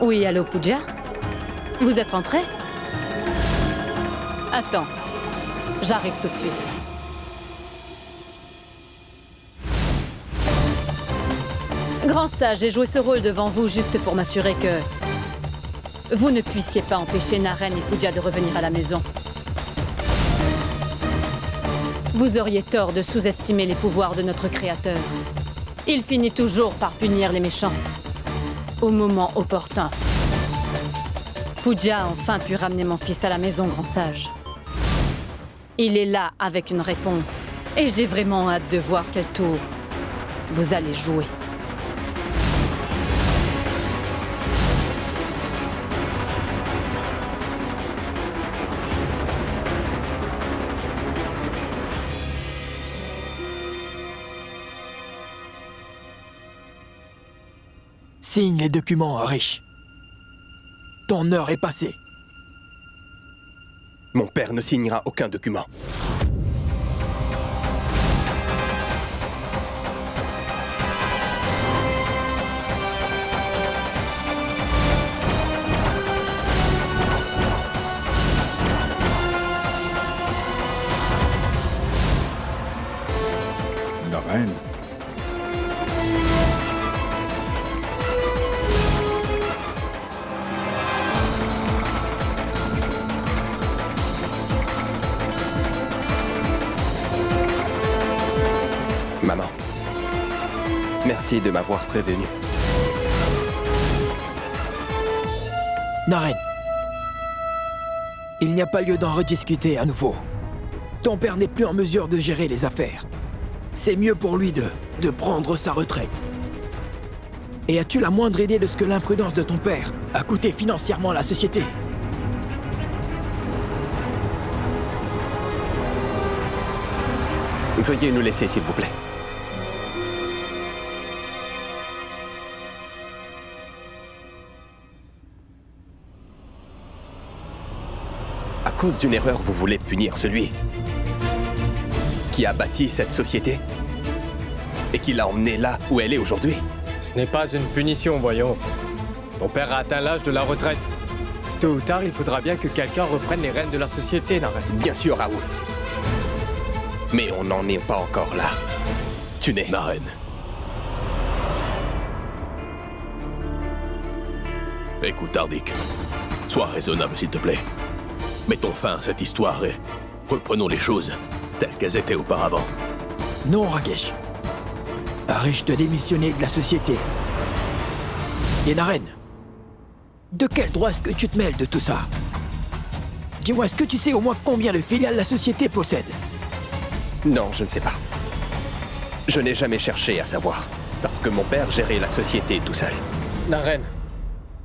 Oui, allô, Pooja? Vous êtes rentré? Attends, j'arrive tout de suite. Grand sage, j'ai joué ce rôle devant vous juste pour m'assurer que vous ne puissiez pas empêcher Naren et Pooja de revenir à la maison. Vous auriez tort de sous-estimer les pouvoirs de notre créateur. Il finit toujours par punir les méchants. Au moment opportun. Pooja a enfin pu ramener mon fils à la maison, grand sage. Il est là avec une réponse. Et j'ai vraiment hâte de voir quel tour vous allez jouer. Signe les documents, Arish. Ton heure est passée. Mon père ne signera aucun document. Naren. Maman, merci de m'avoir prévenu. Naren. Il n'y a pas lieu d'en rediscuter à nouveau. Ton père n'est plus en mesure de gérer les affaires. C'est mieux pour lui de prendre sa retraite. Et as-tu la moindre idée de ce que l'imprudence de ton père a coûté financièrement à la société? Veuillez nous laisser, s'il vous plaît. À cause d'une erreur, vous voulez punir celui qui a bâti cette société et qui l'a emmenée là où elle est aujourd'hui. Ce n'est pas une punition, voyons. Ton père a atteint l'âge de la retraite. Tôt ou tard, il faudra bien que quelqu'un reprenne les rênes de la société, Naren. Bien sûr, Raoul. Mais on n'en est pas encore là. Tu n'es... Naren. Écoute, Hardik. Sois raisonnable, s'il te plaît. Mettons fin à cette histoire et reprenons les choses telles qu'elles étaient auparavant. Non, Rakesh. Arish doit démissionner de la société. Et Naren, de quel droit est-ce que tu te mêles de tout ça? Dis-moi, est-ce que tu sais au moins combien de filiales la société possède? Non, je ne sais pas. Je n'ai jamais cherché à savoir. Parce que mon père gérait la société tout seul. Naren,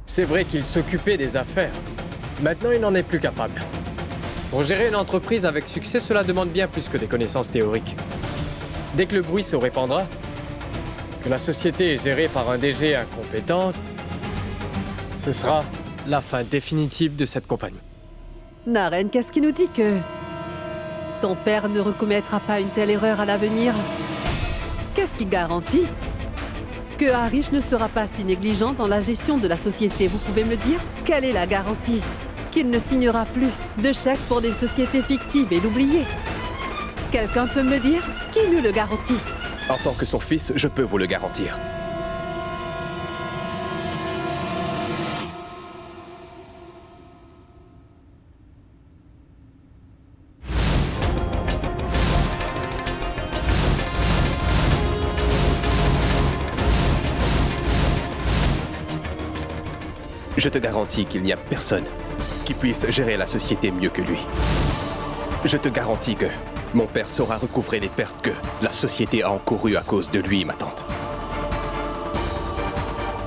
c'est vrai qu'il s'occupait des affaires. Maintenant, il n'en est plus capable. Pour gérer une entreprise avec succès, cela demande bien plus que des connaissances théoriques. Dès que le bruit se répandra, que la société est gérée par un DG incompétent, ce sera la fin définitive de cette compagnie. Naren, qu'est-ce qui nous dit que ton père ne recommettra pas une telle erreur à l'avenir? Qu'est-ce qui garantit que Arish ne sera pas si négligent dans la gestion de la société? Vous pouvez me le dire? Quelle est la garantie qu'il ne signera plus de chèques pour des sociétés fictives et l'oublier? Quelqu'un peut me le dire? Qui nous le garantit? En tant que son fils, je peux vous le garantir. Je te garantis qu'il n'y a personne qui puisse gérer la société mieux que lui. Je te garantis que mon père saura recouvrer les pertes que la société a encourues à cause de lui, ma tante.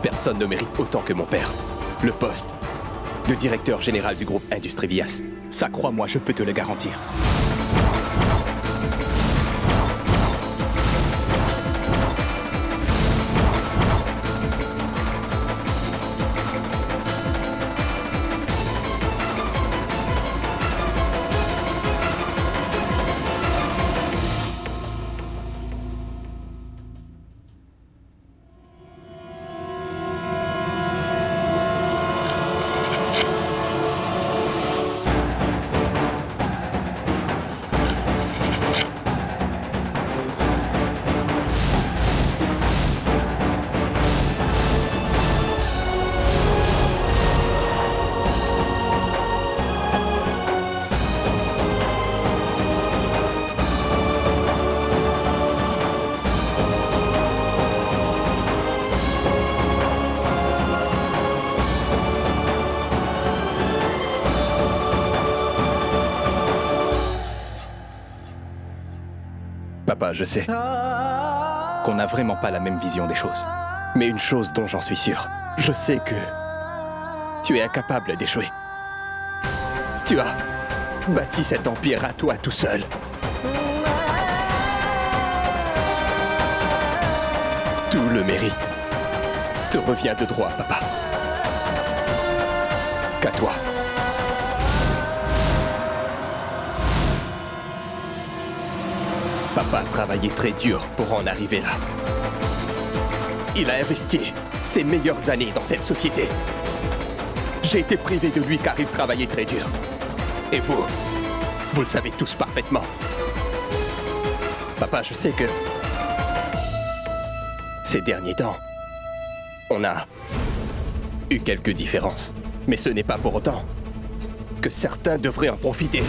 Personne ne mérite autant que mon père le poste de directeur général du groupe Industrivias. Ça, crois-moi, je peux te le garantir. Papa, je sais qu'on n'a vraiment pas la même vision des choses. Mais une chose dont j'en suis sûr, je sais que tu es incapable d'échouer. Tu as bâti cet empire à toi tout seul. Tout le mérite te revient de droit, papa. Qu'à toi. Papa a travaillé très dur pour en arriver là. Il a investi ses meilleures années dans cette société. J'ai été privé de lui car il travaillait très dur. Et vous le savez tous parfaitement. Papa, je sais que ces derniers temps, on a eu quelques différences. Mais ce n'est pas pour autant que certains devraient en profiter.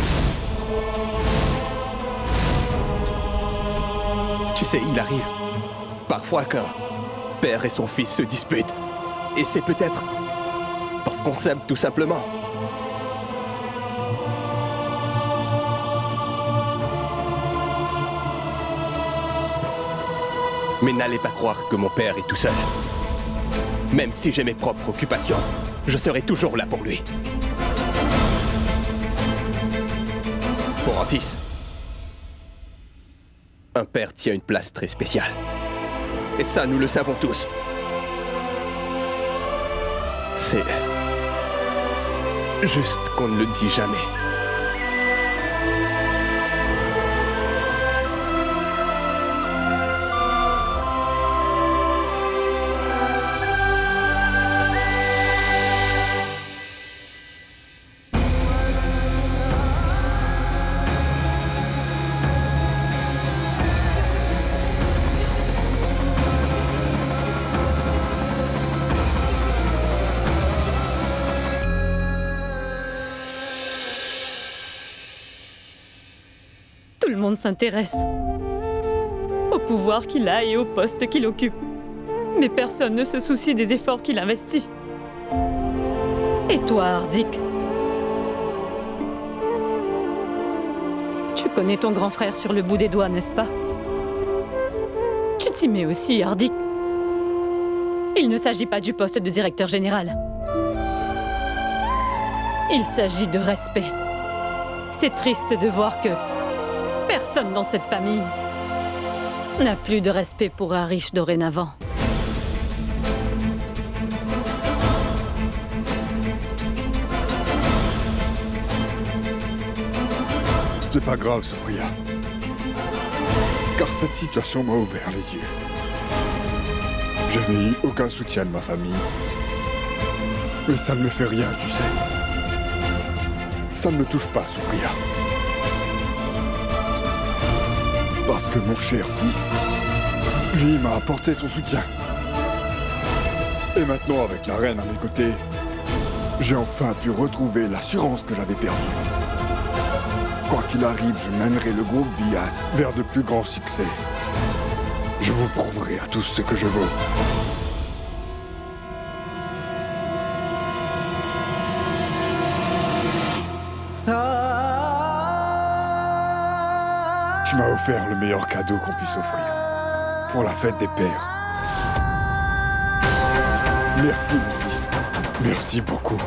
Tu sais, il arrive parfois qu'un père et son fils se disputent. Et c'est peut-être parce qu'on s'aime tout simplement. Mais n'allez pas croire que mon père est tout seul. Même si j'ai mes propres occupations, je serai toujours là pour lui. Pour un fils, un père tient une place très spéciale. Et ça, nous le savons tous. C'est juste qu'on ne le dit jamais. Tout le monde s'intéresse au pouvoir qu'il a et au poste qu'il occupe. Mais personne ne se soucie des efforts qu'il investit. Et toi, Hardik? Tu connais ton grand frère sur le bout des doigts, n'est-ce pas? Tu t'y mets aussi, Hardik. Il ne s'agit pas du poste de directeur général. Il s'agit de respect. C'est triste de voir que personne dans cette famille n'a plus de respect pour Harish dorénavant. Ce n'est pas grave, Supriya. Car cette situation m'a ouvert les yeux. Je n'ai eu aucun soutien de ma famille. Mais ça ne me fait rien, tu sais. Ça ne me touche pas, Supriya. Parce que mon cher fils, lui, m'a apporté son soutien. Et maintenant, avec la reine à mes côtés, j'ai enfin pu retrouver l'assurance que j'avais perdue. Quoi qu'il arrive, je mènerai le groupe Vyas vers de plus grands succès. Je vous prouverai à tous ce que je vaux. Tu m'as offert le meilleur cadeau qu'on puisse offrir pour la fête des pères. Merci, mon fils. Merci beaucoup.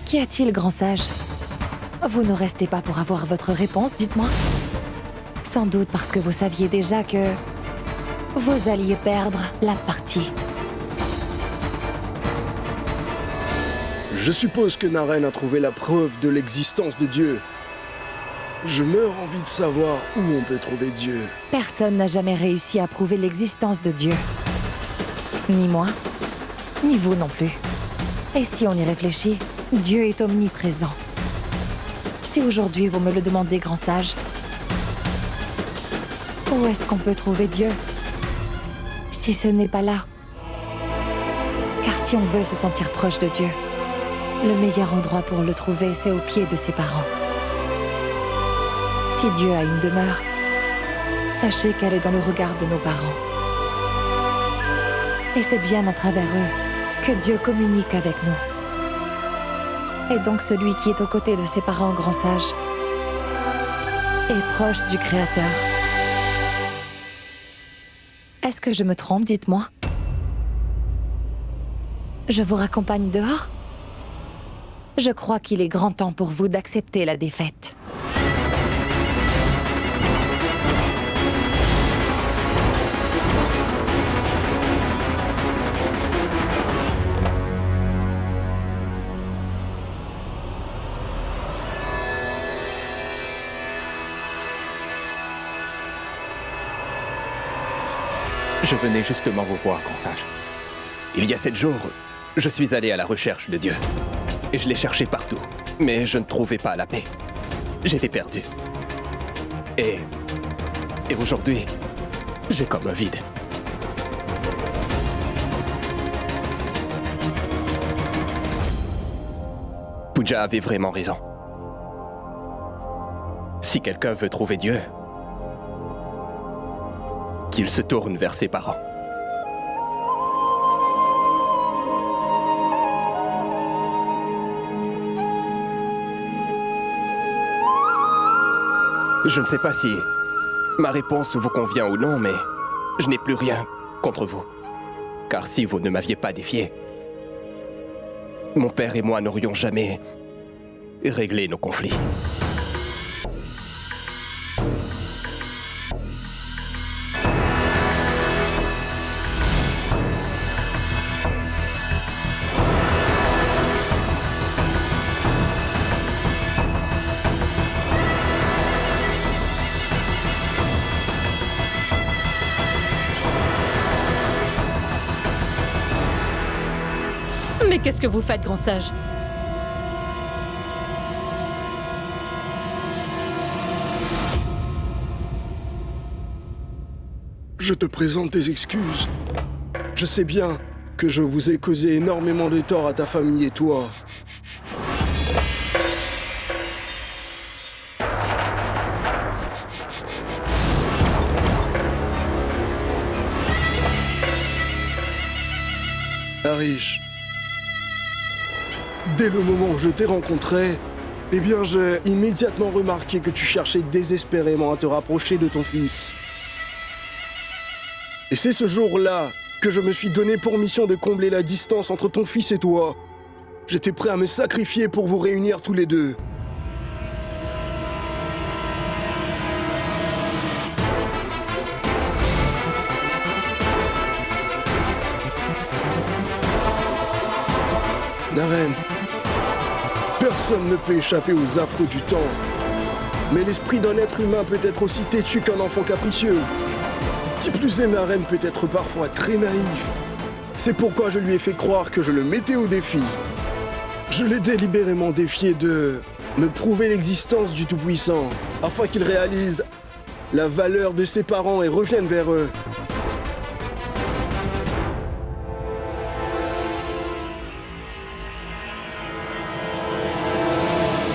Qu'y a-t-il, grand sage? Vous ne restez pas pour avoir votre réponse, dites-moi. Sans doute parce que vous saviez déjà que vous alliez perdre la partie. Je suppose que Naren a trouvé la preuve de l'existence de Dieu. Je meurs envie de savoir où on peut trouver Dieu. Personne n'a jamais réussi à prouver l'existence de Dieu. Ni moi, ni vous non plus. Et si on y réfléchit, Dieu est omniprésent. Si aujourd'hui vous me le demandez, grand sage, où est-ce qu'on peut trouver Dieu si ce n'est pas là? Car si on veut se sentir proche de Dieu, le meilleur endroit pour le trouver, c'est aux pieds de ses parents. Si Dieu a une demeure, sachez qu'elle est dans le regard de nos parents. Et c'est bien à travers eux que Dieu communique avec nous. Et donc celui qui est aux côtés de ses parents grands sages est proche du Créateur. Est-ce que je me trompe, dites-moi? Je vous raccompagne dehors? Je crois qu'il est grand temps pour vous d'accepter la défaite. Je venais justement vous voir, grand sage. Il y a 7 jours, je suis allé à la recherche de Dieu. Et je l'ai cherché partout. Mais je ne trouvais pas la paix. J'étais perdu. Et aujourd'hui, j'ai comme un vide. Pooja avait vraiment raison. Si quelqu'un veut trouver Dieu, qu'il se tourne vers ses parents. Je ne sais pas si ma réponse vous convient ou non, mais je n'ai plus rien contre vous. Car si vous ne m'aviez pas défié, mon père et moi n'aurions jamais réglé nos conflits. Mais qu'est-ce que vous faites, grand sage? Je te présente tes excuses. Je sais bien que je vous ai causé énormément de tort à ta famille et toi. Arish, dès le moment où je t'ai rencontré, eh bien j'ai immédiatement remarqué que tu cherchais désespérément à te rapprocher de ton fils. Et c'est ce jour-là que je me suis donné pour mission de combler la distance entre ton fils et toi. J'étais prêt à me sacrifier pour vous réunir tous les deux. Naren, personne ne peut échapper aux affres du temps. Mais l'esprit d'un être humain peut être aussi têtu qu'un enfant capricieux. Qui plus est, Naren peut être parfois très naïf. C'est pourquoi je lui ai fait croire que je le mettais au défi. Je l'ai délibérément défié de me prouver l'existence du Tout-Puissant, afin qu'il réalise la valeur de ses parents et revienne vers eux.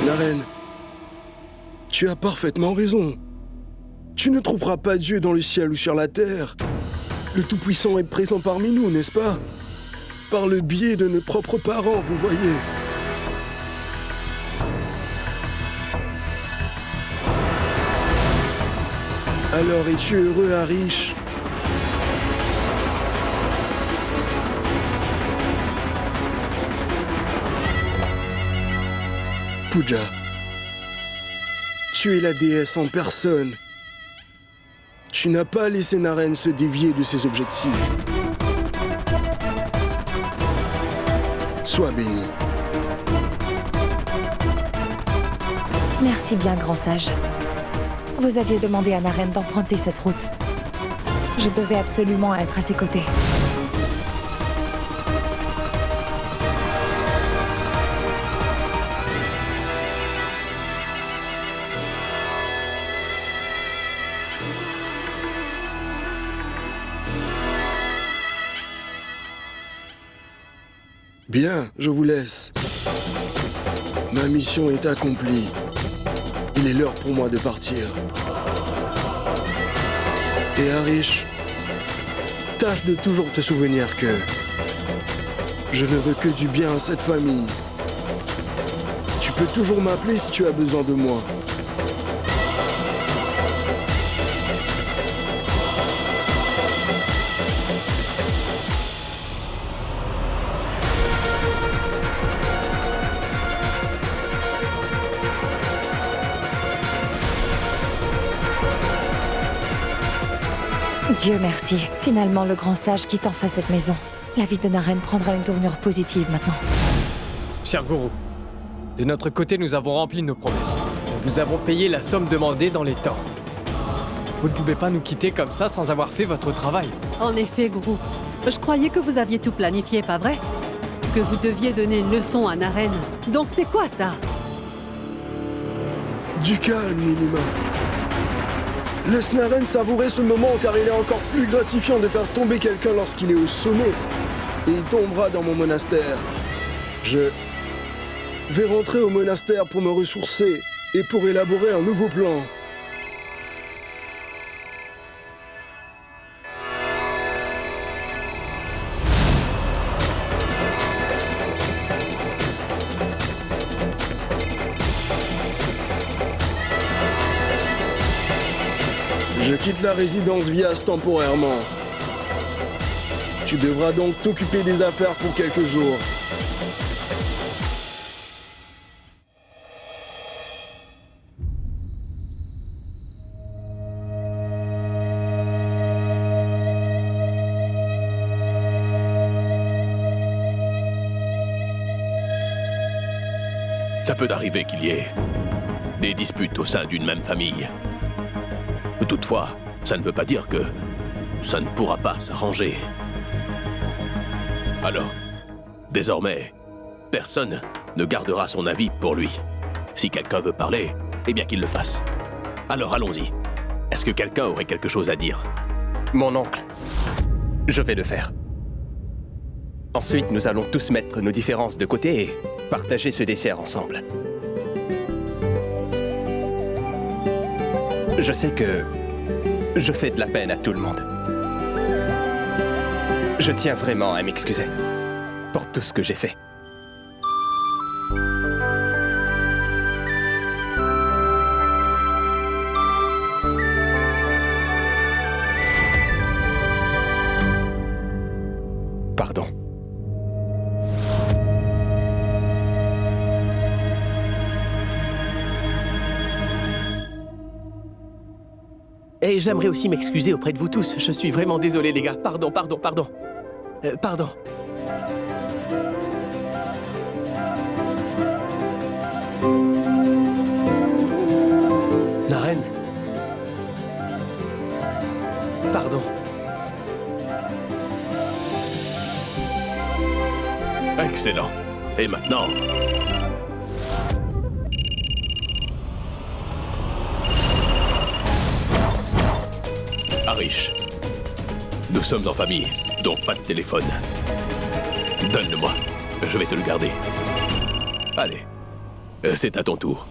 Naren, tu as parfaitement raison. Tu ne trouveras pas Dieu dans le ciel ou sur la terre. Le Tout-Puissant est présent parmi nous, n'est-ce pas? Par le biais de nos propres parents, vous voyez. Alors, es-tu heureux, Arish? Pooja, tu es la déesse en personne. Tu n'as pas laissé Naren se dévier de ses objectifs. Sois béni. Merci bien, grand sage. Vous aviez demandé à Naren d'emprunter cette route. Je devais absolument être à ses côtés. Bien, je vous laisse. Ma mission est accomplie. Il est l'heure pour moi de partir. Et Arish, tâche de toujours te souvenir que je ne veux que du bien à cette famille. Tu peux toujours m'appeler si tu as besoin de moi. Dieu merci. Finalement, le grand sage quitte enfin cette maison. La vie de Naren prendra une tournure positive maintenant. Cher gourou, de notre côté, nous avons rempli nos promesses. Nous vous avons payé la somme demandée dans les temps. Vous ne pouvez pas nous quitter comme ça sans avoir fait votre travail. En effet, gourou. Je croyais que vous aviez tout planifié, pas vrai? Que vous deviez donner une leçon à Naren. Donc c'est quoi ça? Du calme, Nilima. Laisse Naren savourer ce moment car il est encore plus gratifiant de faire tomber quelqu'un lorsqu'il est au sommet. Et il tombera dans mon monastère. Je vais rentrer au monastère pour me ressourcer et pour élaborer un nouveau plan. Je quitte la résidence Vias temporairement. Tu devras donc t'occuper des affaires pour quelques jours. Ça peut arriver qu'il y ait des disputes au sein d'une même famille. Toutefois, ça ne veut pas dire que ça ne pourra pas s'arranger. Alors, désormais, personne ne gardera son avis pour lui. Si quelqu'un veut parler, eh bien qu'il le fasse. Alors allons-y. Est-ce que quelqu'un aurait quelque chose à dire? Mon oncle, je vais le faire. Ensuite, nous allons tous mettre nos différences de côté et partager ce dessert ensemble. Je sais que je fais de la peine à tout le monde. Je tiens vraiment à m'excuser pour tout ce que j'ai fait. Pardon. Et j'aimerais aussi m'excuser auprès de vous tous. Je suis vraiment désolé, les gars. Pardon. Pardon. Naren. Pardon. Excellent. Et maintenant... Arish, nous sommes en famille, donc pas de téléphone. Donne-le-moi, je vais te le garder. Allez, c'est à ton tour.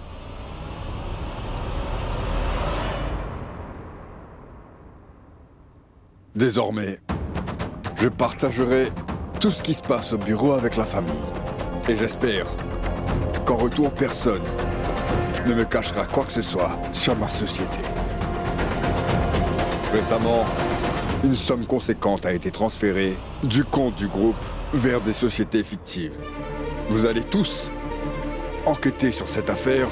Désormais, je partagerai tout ce qui se passe au bureau avec la famille. Et j'espère qu'en retour, personne ne me cachera quoi que ce soit sur ma société. Récemment, une somme conséquente a été transférée du compte du groupe vers des sociétés fictives. Vous allez tous enquêter sur cette affaire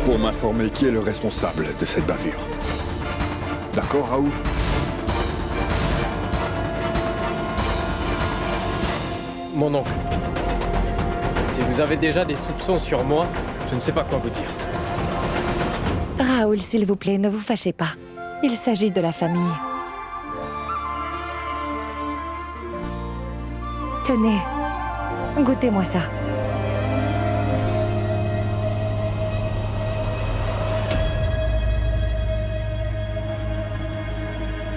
pour m'informer qui est le responsable de cette bavure. D'accord, Raoul? Mon oncle, si vous avez déjà des soupçons sur moi, je ne sais pas quoi vous dire. Raoul, s'il vous plaît, ne vous fâchez pas. Il s'agit de la famille. Tenez, goûtez-moi ça.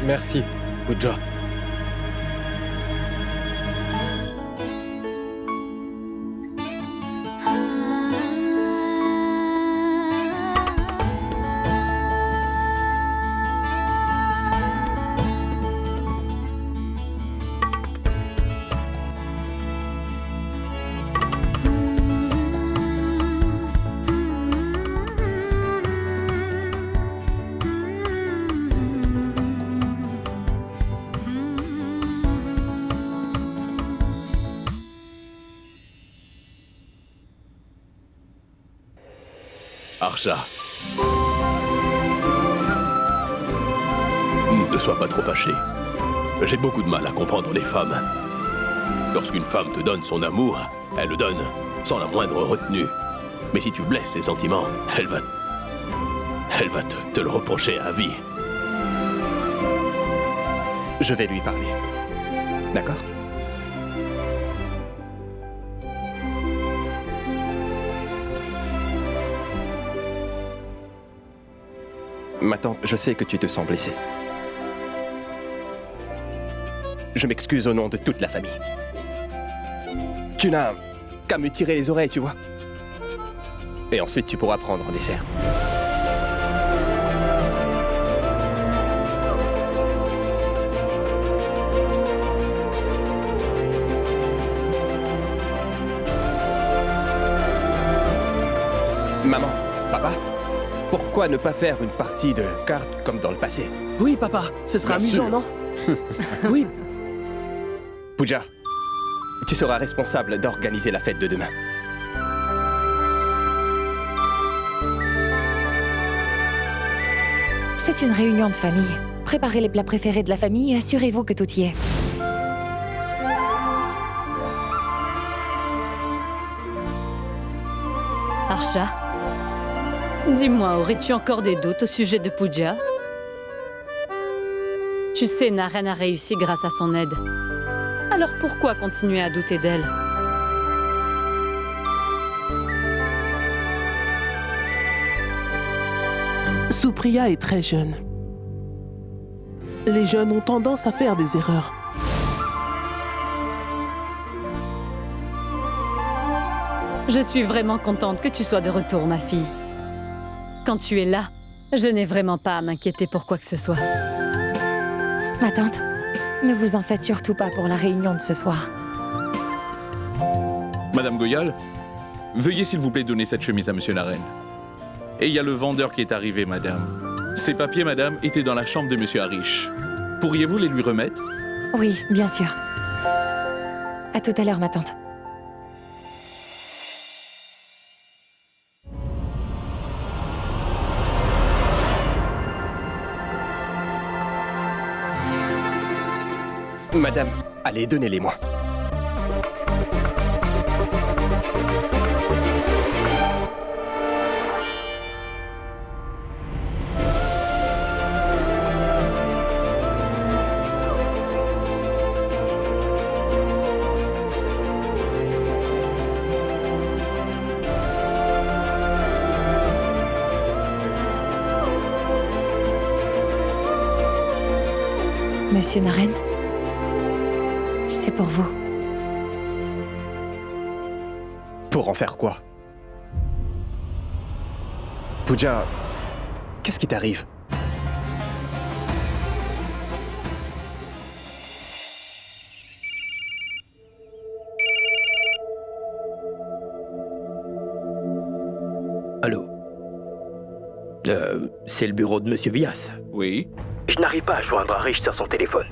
Merci, Pooja. Archa. Ne sois pas trop fâché. J'ai beaucoup de mal à comprendre les femmes. Lorsqu'une femme te donne son amour, elle le donne sans la moindre retenue. Mais si tu blesses ses sentiments, elle va te le reprocher à vie. Je vais lui parler. D'accord? Ma tante, je sais que tu te sens blessée. Je m'excuse au nom de toute la famille. Tu n'as qu'à me tirer les oreilles, tu vois. Et ensuite, tu pourras prendre un dessert. Maman, papa, pourquoi ne pas faire une partie de cartes comme dans le passé? Oui, papa, ce sera Bien amusant, sûr. non? Oui, Pooja, tu seras responsable d'organiser la fête de demain. C'est une réunion de famille. Préparez les plats préférés de la famille et assurez-vous que tout y est. Archa, dis-moi, aurais-tu encore des doutes au sujet de Pooja? Tu sais, Naren a réussi grâce à son aide. Alors pourquoi continuer à douter d'elle? Supriya est très jeune. Les jeunes ont tendance à faire des erreurs. Je suis vraiment contente que tu sois de retour, ma fille. Quand tu es là, je n'ai vraiment pas à m'inquiéter pour quoi que ce soit. Ma tante, ne vous en faites surtout pas pour la réunion de ce soir. Madame Goyal, veuillez s'il vous plaît donner cette chemise à Monsieur Naren. Et il y a le vendeur qui est arrivé, madame. Ces papiers, madame, étaient dans la chambre de Monsieur Harish. Pourriez-vous les lui remettre? Oui, bien sûr. À tout à l'heure, ma tante. Madame, allez, donnez-les-moi. Monsieur Naren, c'est pour vous. Pour en faire quoi? Pooja, qu'est-ce qui t'arrive? Allô? C'est le bureau de Monsieur Vyas. Oui. Je n'arrive pas à joindre Harish sur son téléphone.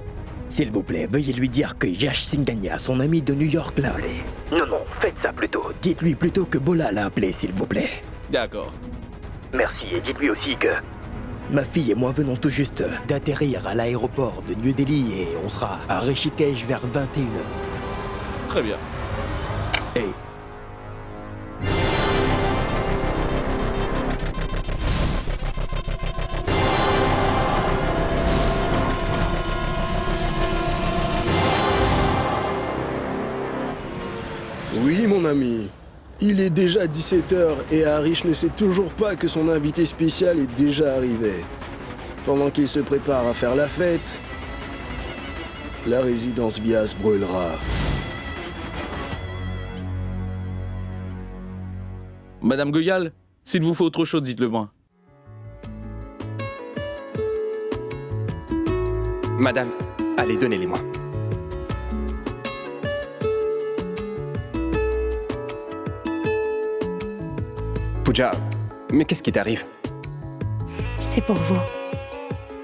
S'il vous plaît, veuillez lui dire que Yash Singhania, son ami de New York, l'a appelé. Non, faites ça plutôt. Dites-lui plutôt que Bola l'a appelé, s'il vous plaît. D'accord. Merci, et dites-lui aussi que... Ma fille et moi venons tout juste d'atterrir à l'aéroport de New Delhi et on sera à Rishikesh vers 21h. Très bien. Et... Oui, mon ami. Il est déjà 17h et Harish ne sait toujours pas que son invité spécial est déjà arrivé. Pendant qu'il se prépare à faire la fête, la résidence Vyas brûlera. Madame Goyal, s'il vous faut autre chose, dites-le moi. Madame, allez, donnez-les-moi. Pooja, mais qu'est-ce qui t'arrive? C'est pour vous.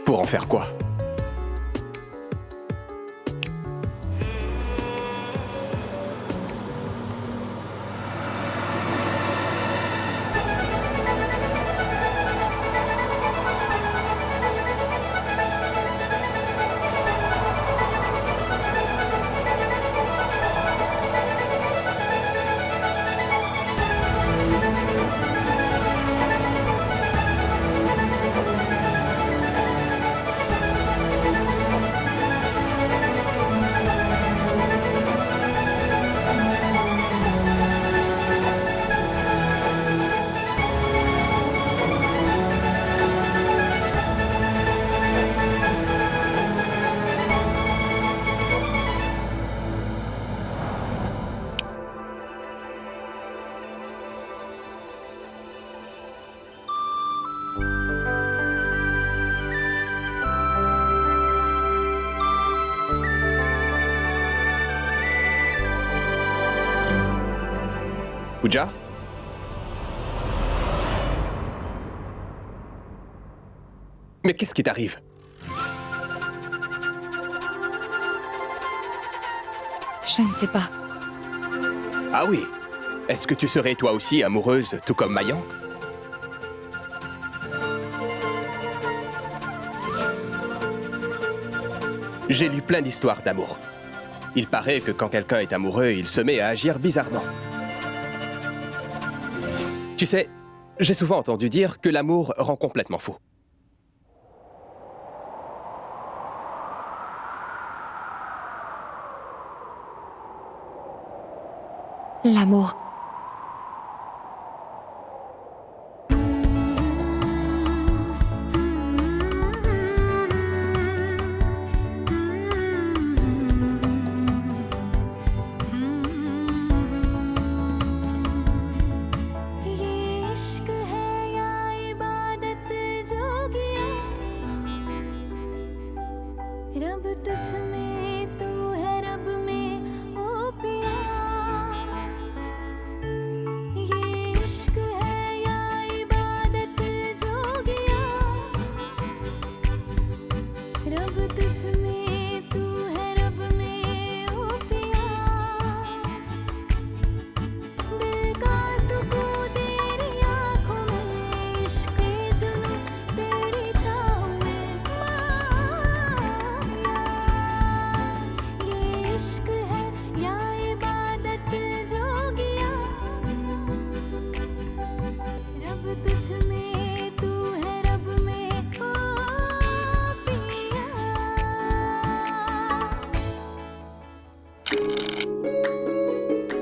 Pour en faire quoi? Pooja? Mais qu'est-ce qui t'arrive? Je ne sais pas. Ah oui. Est-ce que tu serais toi aussi amoureuse, tout comme Mayank? J'ai lu plein d'histoires d'amour. Il paraît que quand quelqu'un est amoureux, il se met à agir bizarrement. Tu sais, j'ai souvent entendu dire que l'amour rend complètement fou. L'amour.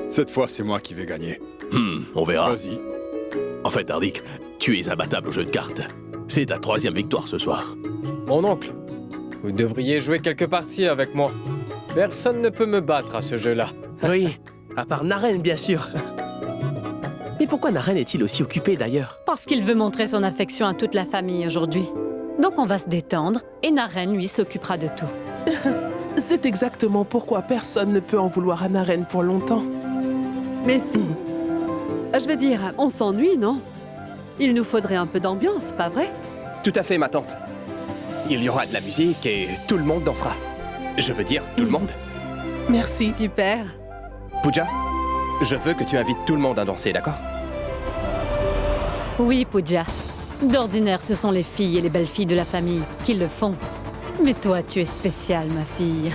Cette fois, c'est moi qui vais gagner. On verra. Vas-y. En fait, Hardik, tu es imbattable au jeu de cartes. C'est ta 3e victoire ce soir. Mon oncle, vous devriez jouer quelques parties avec moi. Personne ne peut me battre à ce jeu-là. Oui, à part Naren, bien sûr. Mais pourquoi Naren est-il aussi occupé d'ailleurs? Parce qu'il veut montrer son affection à toute la famille aujourd'hui. Donc on va se détendre et Naren, lui, s'occupera de tout. C'est exactement pourquoi personne ne peut en vouloir à Naren pour longtemps. Mais si. Je veux dire, on s'ennuie, non? Il nous faudrait un peu d'ambiance, pas vrai? Tout à fait, ma tante. Il y aura de la musique et tout le monde dansera. Je veux dire, tout le monde. Merci. Super. Pooja, je veux que tu invites tout le monde à danser, d'accord? Oui, Pooja. D'ordinaire, ce sont les filles et les belles filles de la famille qui le font. Mais toi, tu es spéciale, ma fille.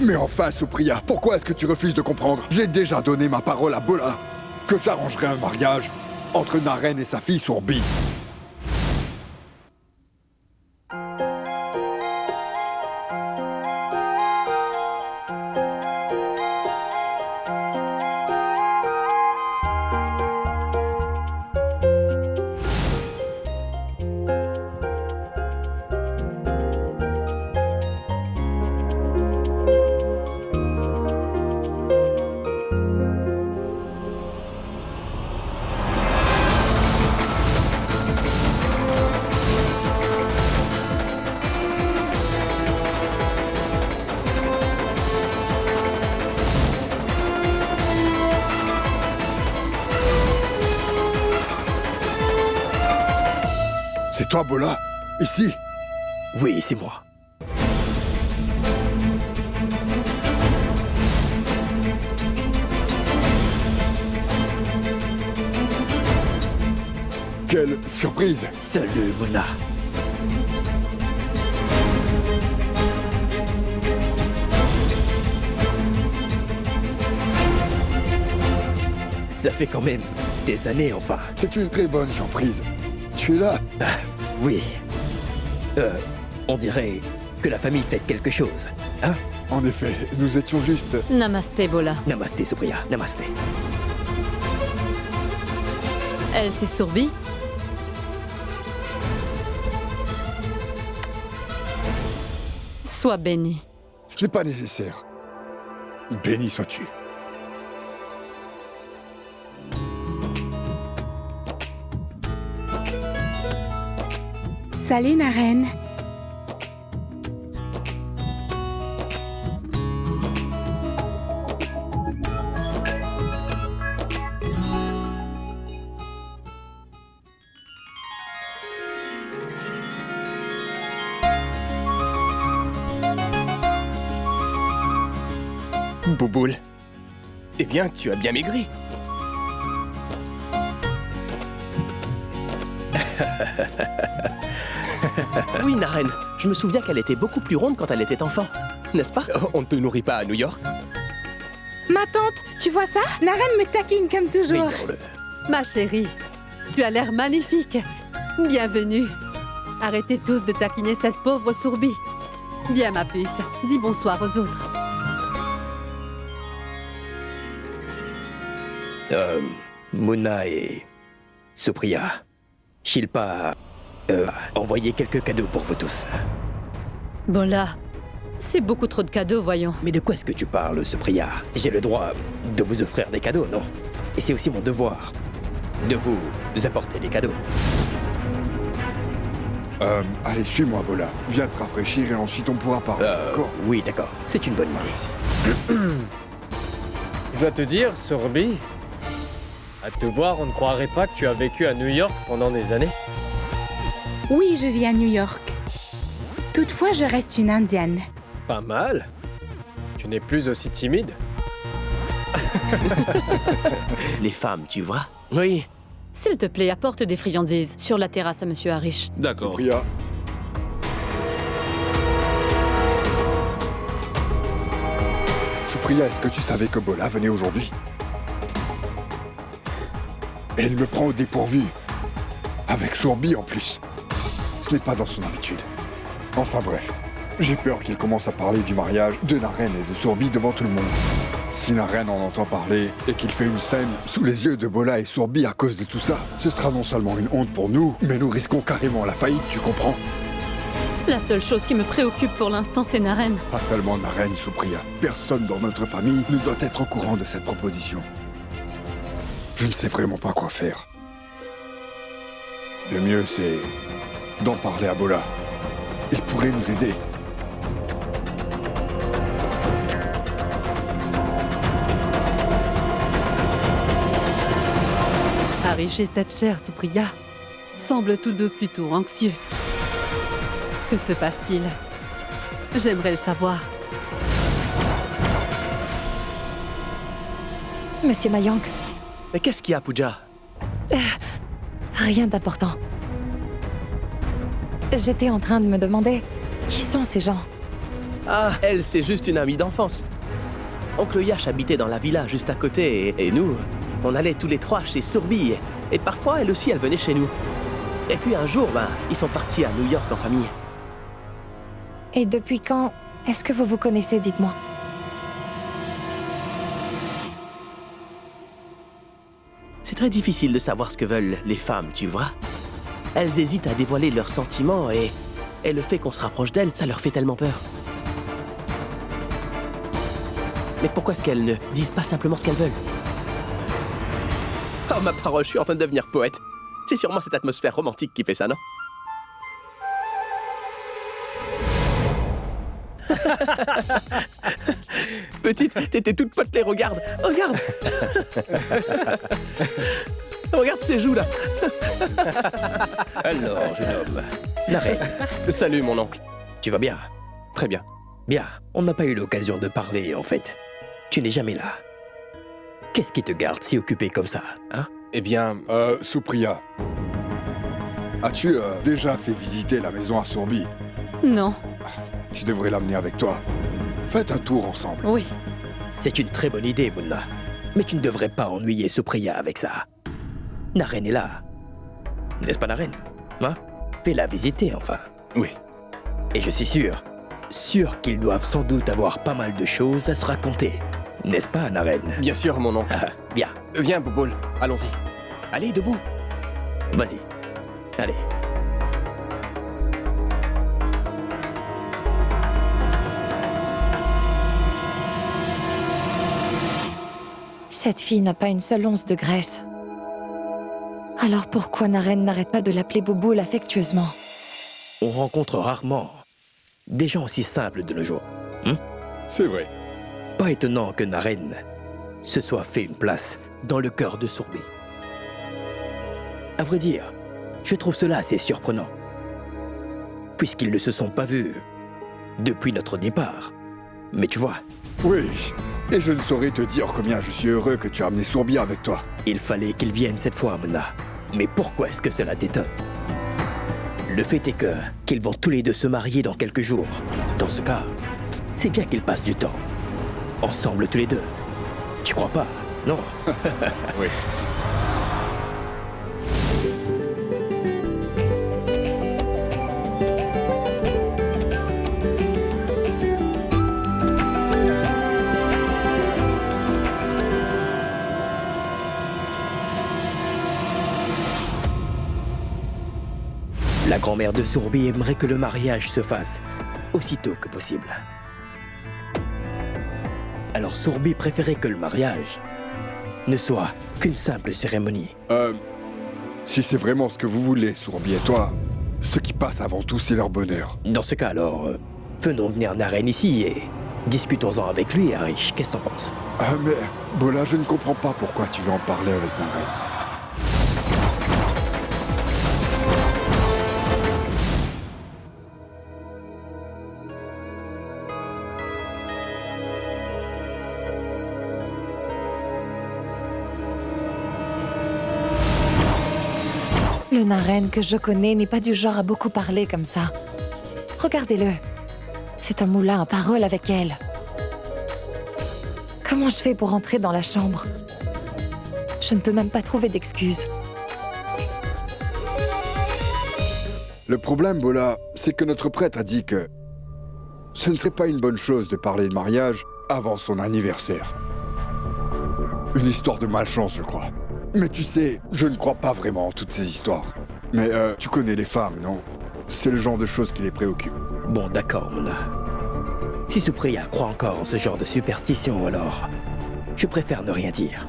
Mais enfin, Supriya, pourquoi est-ce que tu refuses de comprendre? J'ai déjà donné ma parole à Bola que j'arrangerai un mariage entre Naren et sa fille Surbi. C'est toi, Bola? Ici? Oui, c'est moi. Quelle surprise! Salut, Mona. Ça fait quand même des années, enfin. C'est une très bonne surprise. Tu es là? Ah, oui. On dirait que la famille fête quelque chose, hein? En effet, nous étions juste... Namasté, Bola. Namasté, Supriya, namasté. Elle s'est Sourbi. Sois béni. Ce n'est pas nécessaire. Béni sois-tu. Salut, Naren. Bouboule. Eh bien, tu as bien maigri. Oui, Naren, je me souviens qu'elle était beaucoup plus ronde quand elle était enfant, n'est-ce pas? On ne te nourrit pas à New York? Ma tante, tu vois ça? Naren me taquine comme toujours. Ma chérie, tu as l'air magnifique. Bienvenue. Arrêtez tous de taquiner cette pauvre Sourbi. Viens, ma puce, dis bonsoir aux autres. Mona et Supriya, Shilpa a envoyé quelques cadeaux pour vous tous. Bola, c'est beaucoup trop de cadeaux, voyons. Mais de quoi est-ce que tu parles, Supriya? J'ai le droit de vous offrir des cadeaux, non? Et c'est aussi mon devoir de vous apporter des cadeaux. Allez, suis-moi, Bola. Viens te rafraîchir et ensuite on pourra parler, d'accord? Oui, d'accord. C'est une bonne idée. Je dois te dire, Sourbi, à te voir, on ne croirait pas que tu as vécu à New York pendant des années. Oui, je vis à New York. Toutefois, je reste une Indienne. Pas mal. Tu n'es plus aussi timide. Les femmes, tu vois? Oui. S'il te plaît, apporte des friandises sur la terrasse à Monsieur Harish. D'accord. Supriya. Supriya, est-ce que tu savais que Bola venait aujourd'hui? Elle me prend au dépourvu. Avec Sourbi en plus. Ce n'est pas dans son habitude. Enfin bref, j'ai peur qu'il commence à parler du mariage de Naren et de Sourbi devant tout le monde. Si Naren en entend parler et qu'il fait une scène sous les yeux de Bola et Sourbi à cause de tout ça, ce sera non seulement une honte pour nous, mais nous risquons carrément la faillite, tu comprends? La seule chose qui me préoccupe pour l'instant, c'est Naren. Pas seulement Naren, Supriya. Personne dans notre famille ne doit être au courant de cette proposition. Je ne sais vraiment pas quoi faire. Le mieux, c'est d'en parler à Bola. Il pourrait nous aider. Harish et cette chère Supriya semblent tous deux plutôt anxieux. Que se passe-t-il? J'aimerais le savoir. Monsieur Mayank, Mais qu'est-ce qu'il y a, Pooja? rien d'important. J'étais en train de me demander qui sont ces gens. Ah, elle, c'est juste une amie d'enfance. Oncle Yash habitait dans la villa juste à côté et nous, on allait tous les trois chez Sourbi. Et parfois, elle aussi, elle venait chez nous. Et puis un jour, ils sont partis à New York en famille. Et depuis quand est-ce que vous vous connaissez, dites-moi? C'est très difficile de savoir ce que veulent les femmes, tu vois. Elles hésitent à dévoiler leurs sentiments et le fait qu'on se rapproche d'elles, ça leur fait tellement peur. Mais pourquoi est-ce qu'elles ne disent pas simplement ce qu'elles veulent? Oh, ma parole, je suis en train de devenir poète. C'est sûrement cette atmosphère romantique qui fait ça, non? Petite, t'étais toute potelée, regarde. Regarde. Regarde ses joues, là. Alors, jeune homme, Naren, Salut, mon oncle. tu vas bien? Très bien. Bien, on n'a pas eu l'occasion de parler, en fait. Tu n'es jamais là. Qu'est-ce qui te garde si occupé comme ça, hein? Eh bien, Supriya. As-tu déjà fait visiter la maison à Sourbi? Non. Tu devrais l'amener avec toi. Faites un tour ensemble. Oui. C'est une très bonne idée, Mona. Mais tu ne devrais pas ennuyer Supriya avec ça. Naren est là. N'est-ce pas, Naren? Hein? Fais-la visiter, enfin. oui. Et je suis sûr sûr qu'ils doivent sans doute avoir pas mal de choses à se raconter. N'est-ce pas, Naren? Bien sûr, mon oncle. Viens. Viens, Bouboule, allons-y. Allez, debout. Vas-y. Allez. Cette fille n'a pas une seule once de graisse. Alors pourquoi Naren n'arrête pas de l'appeler Bouboule affectueusement? On rencontre rarement des gens aussi simples de nos jours. C'est vrai. Pas étonnant que Naren se soit fait une place dans le cœur de Sourbi. À vrai dire, je trouve cela assez surprenant, puisqu'ils ne se sont pas vus depuis notre départ. Mais tu vois... Oui, et je ne saurais te dire combien je suis heureux que tu as amené Sourbi avec toi. Il fallait qu'il vienne cette fois, Mona. Mais pourquoi est-ce que cela t'étonne? Le fait est qu'ils vont tous les deux se marier dans quelques jours. Dans ce cas, c'est bien qu'ils passent du temps ensemble tous les deux. Tu crois pas, non? Oui. La grand-mère de Sourbi aimerait que le mariage se fasse aussitôt que possible. Alors Sourbi préférait que le mariage ne soit qu'une simple cérémonie. Si c'est vraiment ce que vous voulez, Sourbi et toi, ce qui passe avant tout, c'est leur bonheur. Dans ce cas, alors, venons venir Naren ici et discutons-en avec lui, Arish. Qu'est-ce que t'en penses? Ah mais, Bola, je ne comprends pas pourquoi tu veux en parler avec Naren. Le Naren que je connais n'est pas du genre à beaucoup parler comme ça. Regardez-le. C'est un moulin à parole avec elle. Comment je fais pour entrer dans la chambre? Je ne peux même pas trouver d'excuses. Le problème, Bola, c'est que notre prêtre a dit que ce ne serait pas une bonne chose de parler de mariage avant son anniversaire. Une histoire de malchance, je crois. Mais tu sais, je ne crois pas vraiment en toutes ces histoires. Mais tu connais les femmes, non? C'est le genre de choses qui les préoccupe. Bon, d'accord, Mona. Si Supriya croit encore en ce genre de superstition, alors je préfère ne rien dire.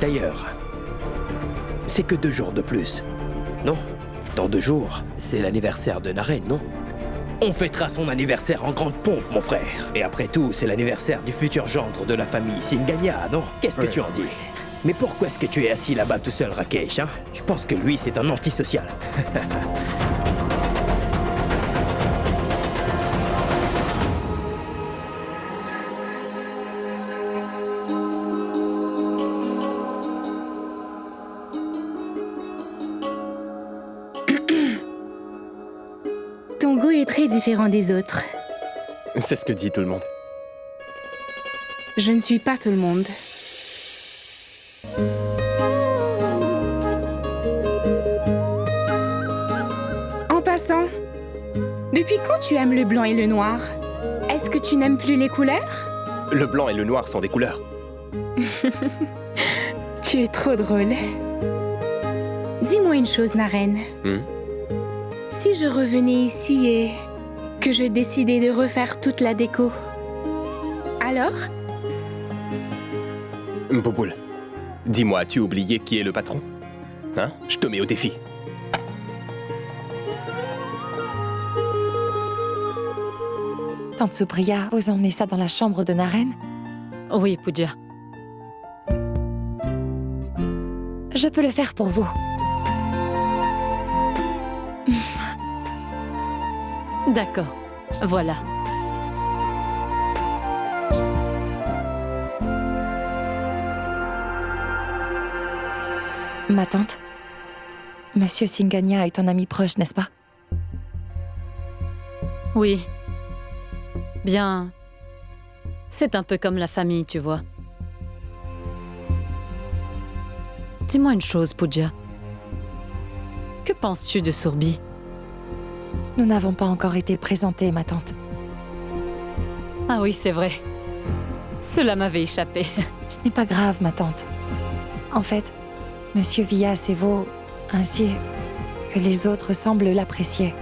D'ailleurs, c'est que 2 jours de plus. Non? Dans 2 jours, c'est l'anniversaire de Naren, non? On fêtera son anniversaire en grande pompe, mon frère. Et après tout, c'est l'anniversaire du futur gendre de la famille Singanya, non? Qu'est-ce que tu en dis? Mais pourquoi est-ce que tu es assis là-bas tout seul, Rakesh, hein? Je pense que lui, c'est un antisocial. Ton goût est très différent des autres. C'est ce que dit tout le monde. Je ne suis pas tout le monde. En passant, depuis quand tu aimes le blanc et le noir? Est-ce que tu n'aimes plus les couleurs? Le blanc et le noir sont des couleurs. Tu es trop drôle. Dis-moi une chose, Naren. Si je revenais ici et que je décidais de refaire toute la déco, alors? Bouboule, dis-moi, as-tu oublié qui est le patron? Hein? Je te mets au défi. Tante Supriya, vous emmenez ça dans la chambre de Naren? Oui, Pooja. Je peux le faire pour vous. D'accord. Voilà. Ma tante, Monsieur Singanya est un ami proche, n'est-ce pas? Oui. Bien. C'est un peu comme la famille, tu vois. Dis-moi une chose, Pooja. Que penses-tu de Sourbi? Nous n'avons pas encore été présentés, ma tante. Ah oui, c'est vrai. Cela m'avait échappé. Ce n'est pas grave, ma tante. En fait, Monsieur Villas et vous, ainsi que les autres semblent l'apprécier.